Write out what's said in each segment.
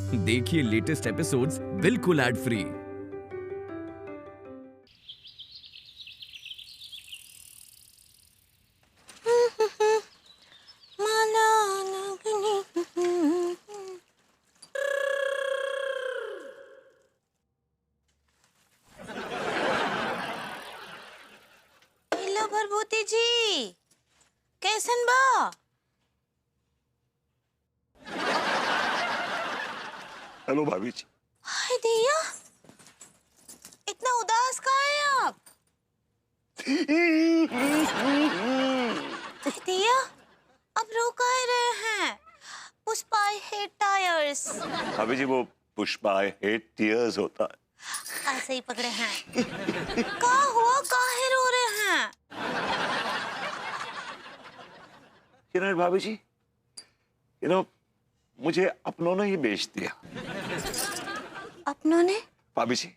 देखिए latest episodes बिल्कुल ad free. Bharbhuti जी कैसन बा? हेलो भाभी जी। हाय दिया, इतना उदास का है आप? हाय दिया, अब रो काहे रहे हैं? Pushpa I hate tyres. भाभी जी वो पुष्पा आई हेट टीयर्स होता है। ऐसे ही पकड़े हैं। का हुआ, काहे रो रहे हैं? किरण भाभी जी, मुझे अपनों ने ही बेच दिया। अपनों ने? भाभी जी,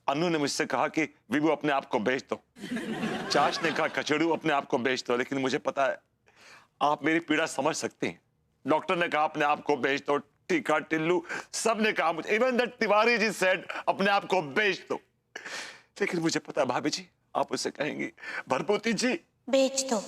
अनु ने मुझसे कहा कि विभू अपने आप को बेच दो, चाच ने कहा कचड़ू अपने आप को बेच दो, लेकिन मुझे पता है आप मेरी पीड़ा समझ सकती हैं। डॉक्टर ने कहा अपने आप को बेच दो, टीका टिल्लू सब ने कहा, मुझे even that Tiwari ji said अपने आप को बेच दो, लेकिन मुझे पता है भाभी जी आप उससे कहेंगी भरभूति जी बेच दो।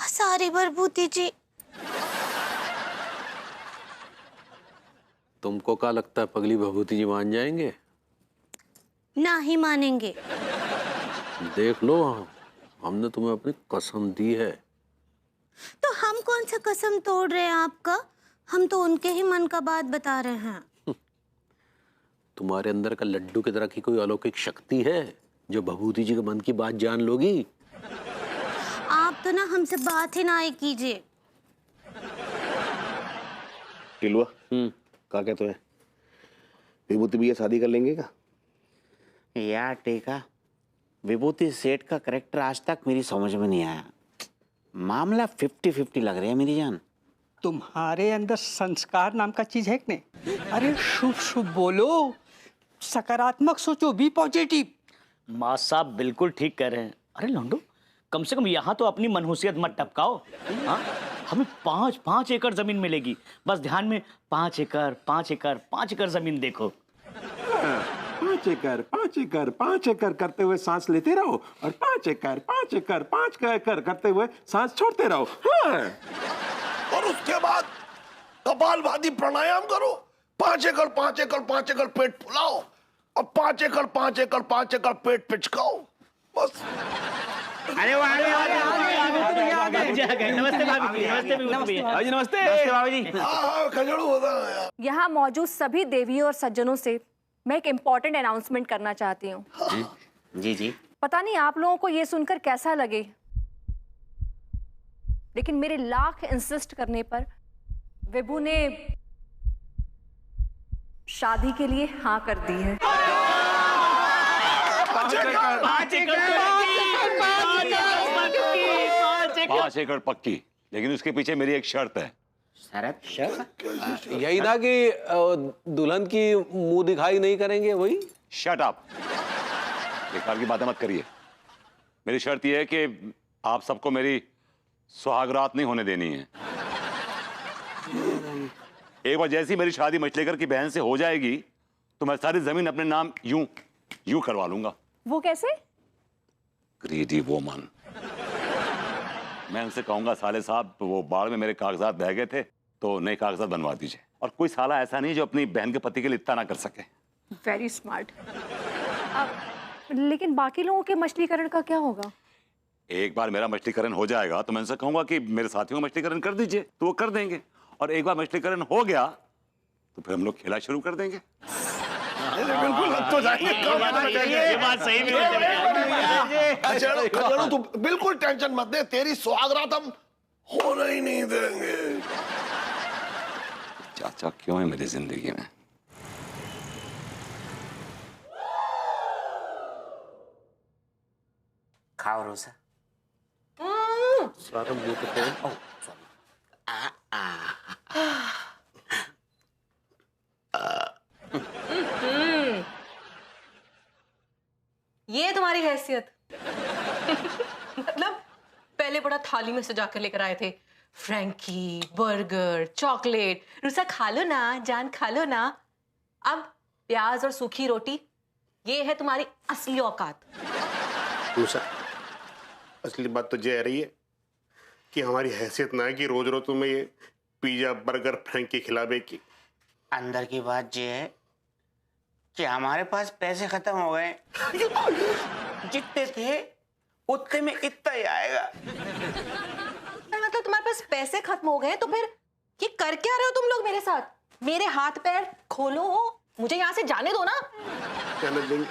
सारी भरभूति जी। तुमको क्या लगता है पगली भभूति जी मान जाएंगे? ना ही मानेंगे। देख लो, हमने तुम्हें अपनी कसम दी है। तो हम कौन सा कसम तोड़ रहे हैं आपका? हम तो उनके ही मन का बात बता रहे हैं। तुम्हारे अंदर का लड्डू की तरह की कोई अलौकिक शक्ति है जो भभूति जी के मन की बात जान लोगी? आप तो ना हमसे बात ही ना ही कीजिए। टिलुआ, क्या कहते हैं? विभूति भैया शादी कर लेंगे क्या? यार टेका, विभूति सेठ का करेक्टर आज तक मेरी समझ में नहीं आया। मामला 50-50 लग रहा है मेरी जान। तुम्हारे अंदर संस्कार नाम का चीज है कि नहीं? अरे शुभ शुभ बोलो, सकारात्मक सोचो, बी पॉजिटिव। माँ साहब बिल्कुल ठीक कह रहे हैं। अरे लौंडो, कम से कम यहाँ तो अपनी मनहूसियत मत टपकाओ। हाँ, हमें 5 एकड़ जमीन मिलेगी, बस ध्यान में 5 एकड़ जमीन देखो। 5 एकड़ करते हुए सांस लेते रहो और 5 एकड़ करते हुए सांस छोड़ते रहो। हाँ। और उसके बाद कपालभाति प्राणायाम करो। 5 एकड़ पेट फुलाओ और 5 एकड़ पेट पिचकाओ, बस। अरे नमस्ते भाभी जी। नमस्ते भाभी जी। खजड़ू होता है। यहाँ मौजूद सभी देवियों और सज्जनों से मैं एक इम्पोर्टेंट अनाउंसमेंट करना चाहती हूँ। जी। पता नहीं आप लोगों को ये सुनकर कैसा लगे, लेकिन मेरे लाख इंसिस्ट करने पर विभू ने शादी के लिए हाँ कर दी है। 5 एकड़ पक्की, लेकिन उसके पीछे मेरी एक शर्त है। शरत? यही था कि दुल्हन की मुंह दिखाई नहीं करेंगे, वही। शट अप, बेकार की बातें मत करिए। मेरी शर्त यह है कि आप सबको मेरी सुहागरात नहीं होने देनी है। एक बार जैसी मेरी शादी मछलेकर की बहन से हो जाएगी तो मैं सारी जमीन अपने नाम यूं करवा लूंगा। वो कैसे? Greedy woman. मैं उनसे कहूंगा साले साहब वो बाढ़ में मेरे कागजात बह गए थे तो नए कागजात बनवा दीजिए। और कोई साला ऐसा नहीं जो अपनी बहन के पति के लिए इतना ना कर सके। Very smart. लेकिन बाकी लोगों के मछलीकरण का क्या होगा? एक बार मेरा मछलीकरण हो जाएगा तो मैं उनसे कहूंगा कि मेरे साथियों का मछलीकरण कर दीजिए, तो वो कर देंगे। और एक बार मछलीकरण हो गया तो फिर हम लोग खेला शुरू कर देंगे। बिल्कुल लग तो जाएंगे। ये बात सही भी है। तू बिल्कुल टेंशन मत दे, तेरी सुहागरात हम होने ही नहीं देंगे। चाचा क्यों है मेरी जिंदगी में? खाओ रोसा। सारा मुंह तो फोन। ये तुम्हारी हैसियत। मतलब पहले बड़ा थाली में सजा कर लेकर आए थे, फ्रैंकी, बर्गर, चॉकलेट। रुसा खा लो ना जान, खा लो ना। अब प्याज और सूखी रोटी, ये है तुम्हारी असली औकात। रूसा, असली बात तो ये रही है कि हमारी हैसियत ना है कि रोज रोज तुम्हें ये पिज्जा बर्गर फ्रैंकी खिलावे की। अंदर की बात ये है कि हमारे पास पैसे खत्म हो गए। जितने थे उतने में इतना ही आएगा। मतलब तुम्हारे पास पैसे खत्म हो गए तो फिर ये कर क्या रहे हो तुम लोग मेरे साथ? मेरे हाथ पैर खोलो, मुझे यहाँ से जाने दो ना। जाने देंगे,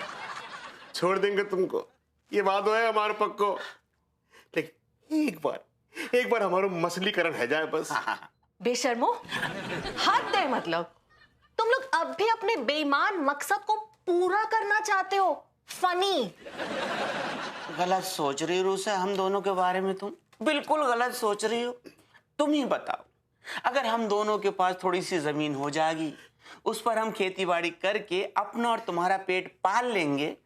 छोड़ देंगे तुमको, ये बात है हमारे पक्को। लेकिन एक बार हमारा मसलीकरण है जाए बस। बेशर्मो, हद है। मतलब तुम लोग अब भी अपने बेईमान मकसद को पूरा करना चाहते हो। फनी। गलत सोच रही हो रूसा हम दोनों के बारे में। तुम बिल्कुल गलत सोच रही हो। तुम ही बताओ, अगर हम दोनों के पास थोड़ी सी जमीन हो जाएगी, उस पर हम खेती बाड़ी करके अपना और तुम्हारा पेट पाल लेंगे,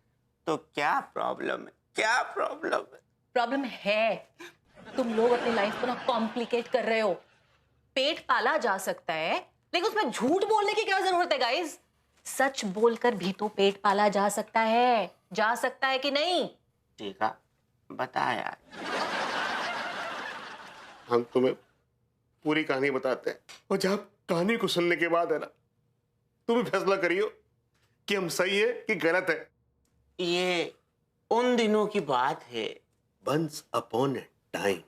तो क्या प्रॉब्लम है? क्या प्रॉब्लम है? प्रॉब्लम है, तुम लोग अपनी लाइफ को ना कॉम्प्लिकेट कर रहे हो। पेट पाला जा सकता है, लेकिन उसमें झूठ बोलने की क्या जरूरत है गाइस? सच बोलकर भी तो पेट पाला जा सकता है। जा सकता है कि नहीं? ठीक है, बता यार। हम तुम्हें पूरी कहानी बताते हैं, और जब कहानी को सुनने के बाद है ना, तुम फैसला करियो कि हम सही है कि गलत है। ये उन दिनों की बात है। Once upon a time.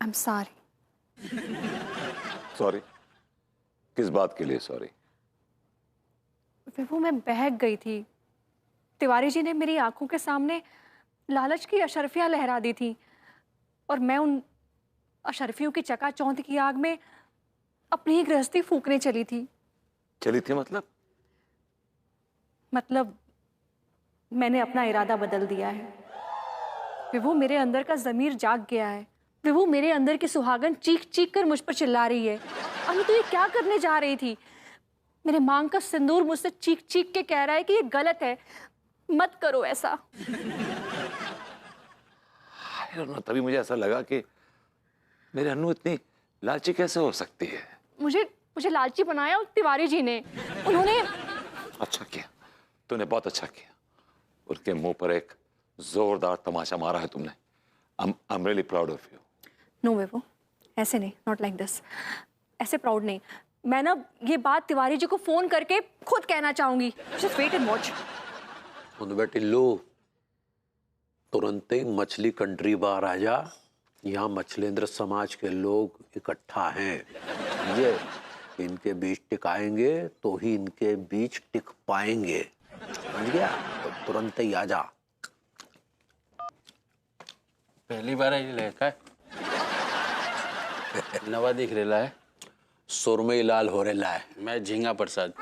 I am sorry. Sorry? किस बात के लिए सॉरी? विभू, मैं बहक गई थी। तिवारी जी ने मेरी आंखों के सामने लालच की अशर्फियां लहरा दी थी, और मैं उन अशर्फियों की चकाचौंध की आग में अपनी ही गृहस्थी फूकने चली थी। चली थी मतलब मैंने अपना इरादा बदल दिया है। विभू, मेरे अंदर का जमीर जाग गया है। विभू, मेरे अंदर की सुहागन चीख चीख कर मुझ पर चिल्ला रही है। अनु, तू ये क्या करने जा रही थी? मेरे मांग का सिंदूर मुझसे चीख चीख के कह रहा है कि ये गलत है, मत करो ऐसा। तभी मुझे ऐसा लगा कि मेरे अनु इतनी लालची कैसे हो सकती है। मुझे लालची बनाया उस तिवारी जी ने। उन्होंने अच्छा किया, तूने बहुत अच्छा किया। उनके मुंह पर एक जोरदार तमाचा मारा है तुमने। I'm really proud of you. No Vibhu, ऐसे नहीं, नॉट लाइक दिस। ऐसे प्राउड नहीं। मैं ना ये बात तिवारी जी को फोन करके खुद कहना चाहूंगी। Just wait and watch. बेटी लो, तुरंत ही मछली कंट्री बाहर आ जा। यहाँ मछलेंद्र समाज के लोग इकट्ठा हैं, समझे? इनके बीच टिकाएंगे तो ही इनके बीच टिक पाएंगे, समझ गया? तो तुरंत ही आ जा। पहली बार है काय नवा दिख रेला है। सुरमई लाल हो रेला है। मैं झींगा प्रसाद।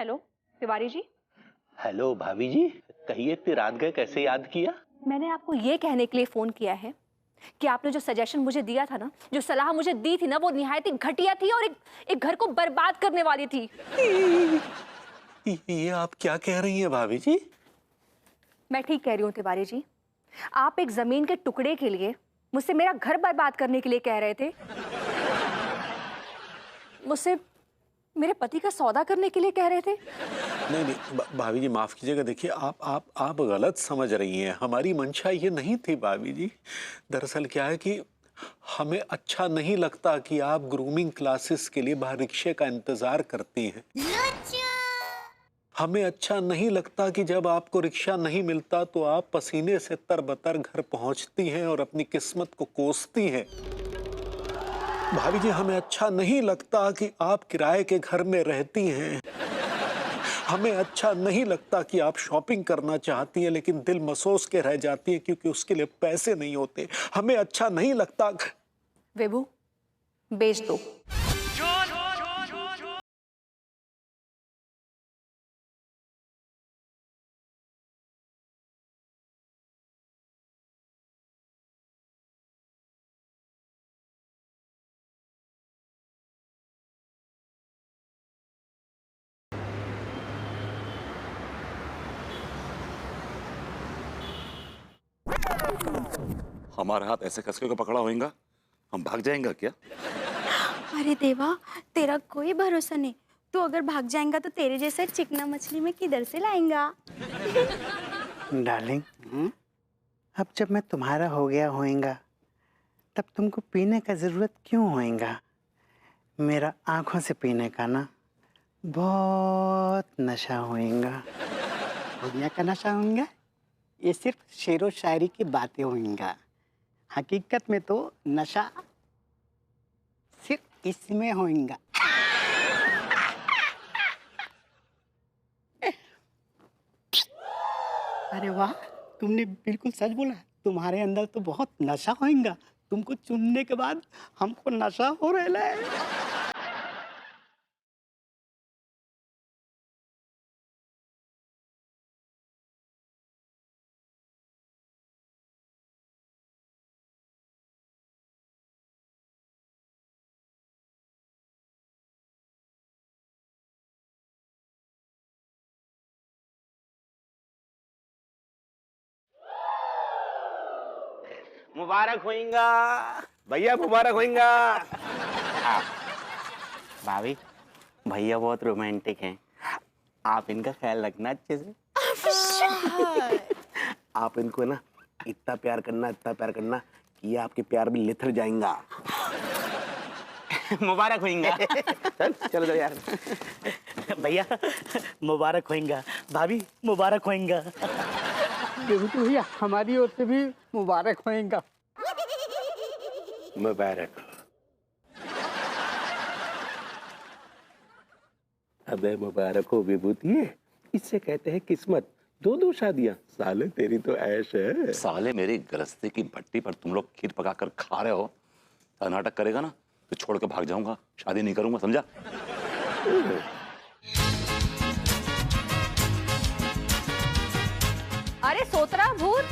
हेलो तिवारी जी। हेलो भाभी जी, कहिए इतनी रात गए, कैसे याद किया? मैंने आपको ये कहने के लिए फोन किया है कि आपने जो सजेशन मुझे दिया था ना, जो सलाह मुझे दी थी ना, वो निहायत ही घटिया थी और एक घर को बर्बाद करने वाली थी। ये आप क्या कह रही हैं भाभी जी? मैं ठीक कह रही हूँ तिवारी जी। आप एक जमीन के टुकड़े के लिए मुझसे मेरा घर बर्बाद करने के लिए कह रहे थे, मुझसे मेरे पति का सौदा करने के लिए कह रहे थे। नहीं भाभी जी माफ कीजिएगा, देखिए आप गलत समझ रही हैं। हमारी मंशा ये नहीं थी भाभी जी। दरअसल क्या है कि हमें अच्छा नहीं लगता कि आप ग्रूमिंग क्लासेस के लिए बाहर रिक्शे का इंतजार करती हैं। हमें अच्छा नहीं लगता कि जब आपको रिक्शा नहीं मिलता तो आप पसीने से तरबतर घर पहुंचती हैं और अपनी किस्मत को कोसती हैं। भाभी जी हमें अच्छा नहीं लगता कि आप किराए के घर में रहती हैं। हमें अच्छा नहीं लगता कि आप शॉपिंग करना चाहती हैं लेकिन दिल मसोस के रह जाती हैं क्योंकि उसके लिए पैसे नहीं होते। हमें अच्छा नहीं लगता। विभू, बेच दो। हमारा हाथ ऐसे कसके को पकड़ा होगा, हम भाग जाएंगे क्या? अरे देवा, तेरा कोई भरोसा नहीं। तू अगर भाग जाएगा तो तेरे जैसा चिकना मछली में किधर से लाएंगा? डार्लिंग, अब जब मैं तुम्हारा हो गया होएगा तब तुमको पीने का जरूरत क्यों होएगा? मेरा आंखों से पीने का ना बहुत नशा होएगा। दुनिया का नशा होएगा, ये सिर्फ शेरो शायरी की बातें होएगा। हकीकत में तो नशा सिर्फ इसमें होएगा। अरे वाह, तुमने बिल्कुल सच बोला। तुम्हारे अंदर तो बहुत नशा होएगा। तुमको चुनने के बाद हमको नशा हो रहा है। मुबारक होएगा भैया, मुबारक होएगा। भाभी, भैया बहुत रोमांटिक हैं, आप इनका ख्याल रखना अच्छे से। आप इनको ना इतना प्यार करना कि ये आपके प्यार में लिथर जाएंगा। मुबारक होएगा। चलो यार। भैया मुबारक होएगा, भाभी मुबारक होएगा। भैया हमारी ओर से भी मुबारक होएगा। मुबारक। अबे मुबारक हो विभूति, इससे कहते हैं किस्मत। दो शादियां। साले तेरी तो ऐश है। साले मेरी गृहस्थी की भट्टी पर तुम लोग खीर पकाकर खा रहे हो, नाटक करेगा ना तो छोड़ के भाग जाऊंगा, शादी नहीं करूंगा, समझा? अरे सोतरा भूत,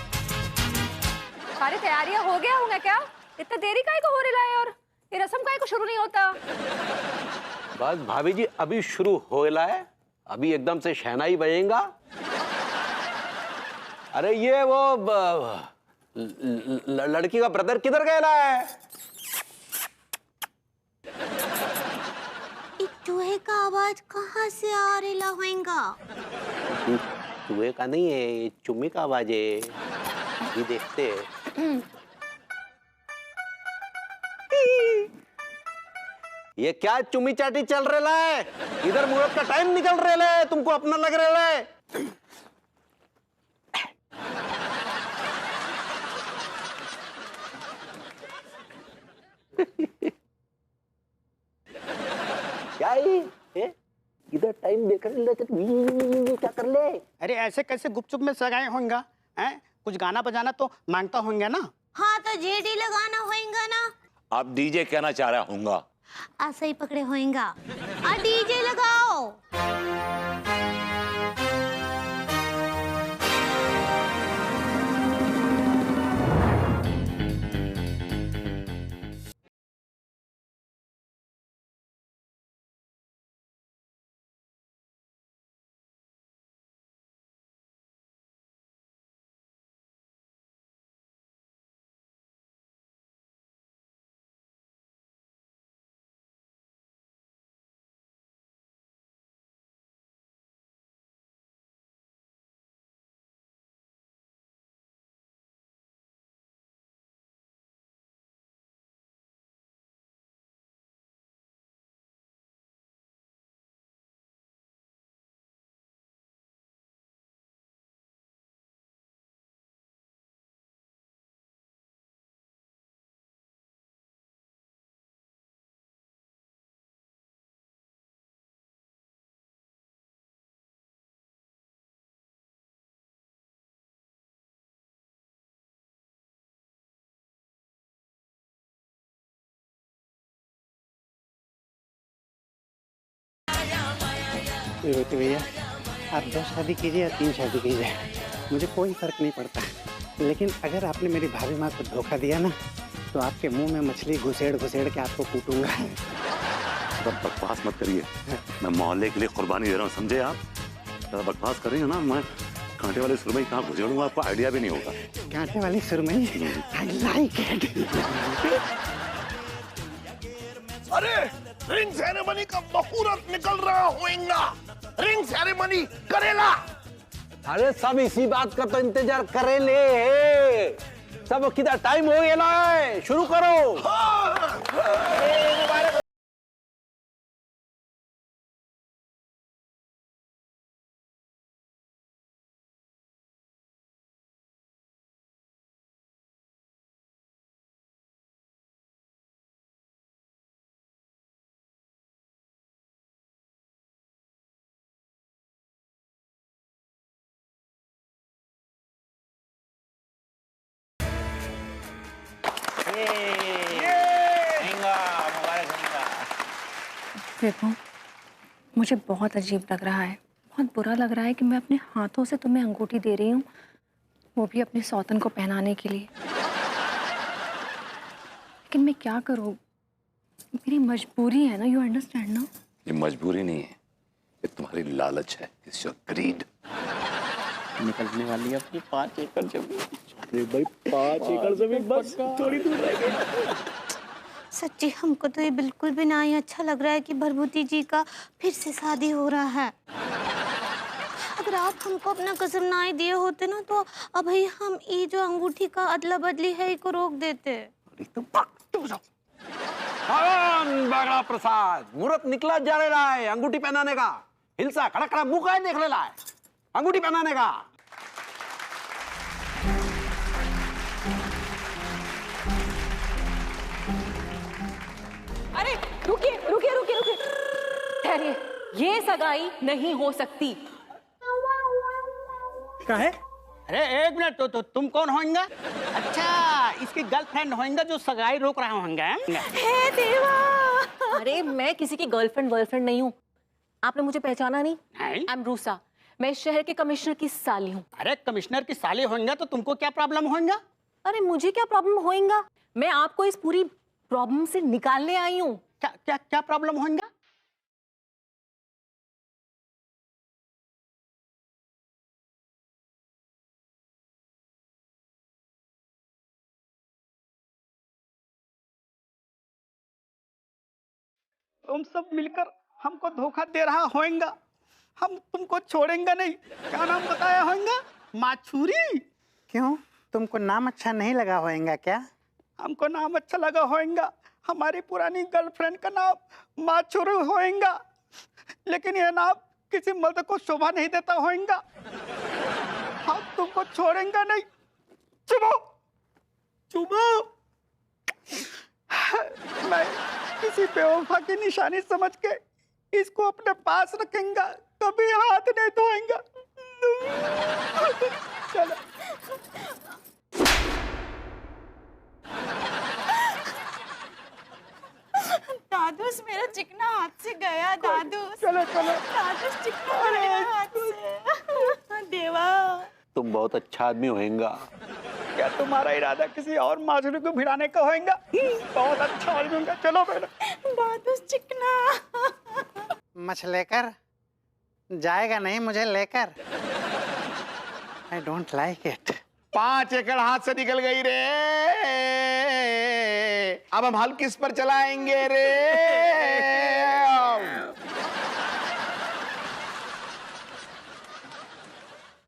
सारी तैयारियां हो गया होंगे क्या? इतना देरी काहे को हो रहा है और ये रस्म काहे को शुरू नहीं होता? बस भाभी जी अभी शुरू हो रहा है, अभी एकदम से शहनाई बजेगा। अरे ये वो लड़की का ब्रदर किधर गया है? चूहे का आवाज कहाँ से आ रहा होएगा? चूहे का नहीं है, चुम्मी का आवाज है। अभी देखते हैं। ये क्या चुम्मी चाटी चल रहा है? इधर मुहूर्त का टाइम निकल रहा है, तुमको अपना लग रहा है। क्या है? इधर टाइम देख क्या कर ले? अरे ऐसे कैसे गुपचुप में सगाए होंगे? हैं? कुछ गाना बजाना तो मांगता होंगे ना? हाँ तो जेडी लगाना होएगा ना? आप डीजे कहना चाह रहा हूँगा। ऐसा ही पकड़े होएगा। डीजे लगाओ। विभूति भैया, आप 2 शादी कीजिए या 3 शादी कीजिए, मुझे कोई फर्क नहीं पड़ता। लेकिन अगर आपने मेरी भाभी माँ को धोखा दिया ना, तो आपके मुंह में मछली घुसेड़ घुसेड़ के आपको कूटूंगा। अब बकवास मत करिए, मैं मोहल्ले के लिए कुर्बानी दे रहा हूँ, समझे आप? ज़्यादा बकवास कर रही हो ना, मैं कांटे वाले सुरमई कहाँ घुसेड़ूंगा आपको आइडिया भी नहीं होगा। कांटे वाली सुरमई, आई लाइक इट। अरे रिंग सेरेमनी का मुहूर्त निकल रहा होगा, रिंग सेरेमनी करेला। अरे सब इसी बात का तो इंतजार करे ले, सब किधर टाइम हो गया है, शुरू करो। विभू, मुझे बहुत अजीब लग रहा है, बहुत बुरा लग रहा है कि मैं अपने हाथों से तुम्हें अंगूठी दे रही हूँ, वो भी अपने सौतन को पहनाने के लिए। लेकिन मैं क्या करूँ, मेरी मजबूरी है ना, यू अंडरस्टैंड ना? ये मजबूरी नहीं है, ये तुम्हारी लालच है, इट्स योर ग्रीड। निकलने वाली है अपनी 5 एकड़ जमीन। अरे भाई 5 एकड़ जमीन बस थोड़ी दूर रह गई। सच्ची हमको तो ये बिल्कुल भी ना ही अच्छा लग रहा है कि भरभूति जी का फिर से शादी हो रहा है। अगर आप हमको अपना कसम ना ही दिए होते ना, तो अभी हम ये जो अंगूठी का अदला बदली है इसको रोक देते। बागड़ा प्रसाद, मुहूर्त निकला जा रहा है अंगूठी पहनाने का। हिलसा खड़ा खड़ा मुंह का देख लेला है अंगूठी पहनाने का। अरे रुकिए रुकिए रुकिए रुकिए, ठहरिए, ये सगाई नहीं हो सकती। क्या है? अरे एक मिनट, तो तुम कौन होंगे? अच्छा, इसकी गर्लफ्रेंड होंगे जो सगाई रोक रहा होंगे। हे देवा! अरे मैं किसी की गर्लफ्रेंड नहीं हूँ, आपने मुझे पहचाना नहीं? आई एम रूसा, मैं शहर के कमिश्नर की साली हूँ। अरे कमिश्नर की साली होंगे तो तुमको क्या प्रॉब्लम होगा? अरे मुझे क्या प्रॉब्लम होगा, मैं आपको इस पूरी प्रॉब्लम से निकालने आई हूँ। क्या क्या क्या प्रॉब्लम होगा? तुम सब मिलकर हमको धोखा दे रहा होगा, हम तुमको छोड़ेंगे नहीं। क्या नाम बताया होगा? माछुरी। क्यों, तुमको नाम अच्छा नहीं लगा होगा क्या? हमको नाम अच्छा लगा होगा, हमारी पुरानी गर्लफ्रेंड का नाम माछुरी होगा, लेकिन यह नाम किसी मर्द को शोभा नहीं देता होगा। हम तुमको छोड़ेंगे नहीं। चुपो चुपो। मैं किसी बेवफा की निशानी समझ के इसको अपने पास रखेंगे, कभी हाथ नहीं धोएंगे। चलो। दादूस, मेरा चिकना हाथ से गया। दादूस चलो चलो। दादूस, चिकना गया हाथ से। देवा, तुम बहुत अच्छा आदमी होएगा। क्या तुम्हारा इरादा किसी और माछुरी को भिड़ाने का होगा? बहुत अच्छा आदमी होगा। चलो बेटा। दादूस चिकना। मछ लेकर जाएगा नहीं मुझे लेकर। I don't like it. 5 एकड़ हाथ से निकल गई रे, अब हम हल किस पर चलाएंगे रे?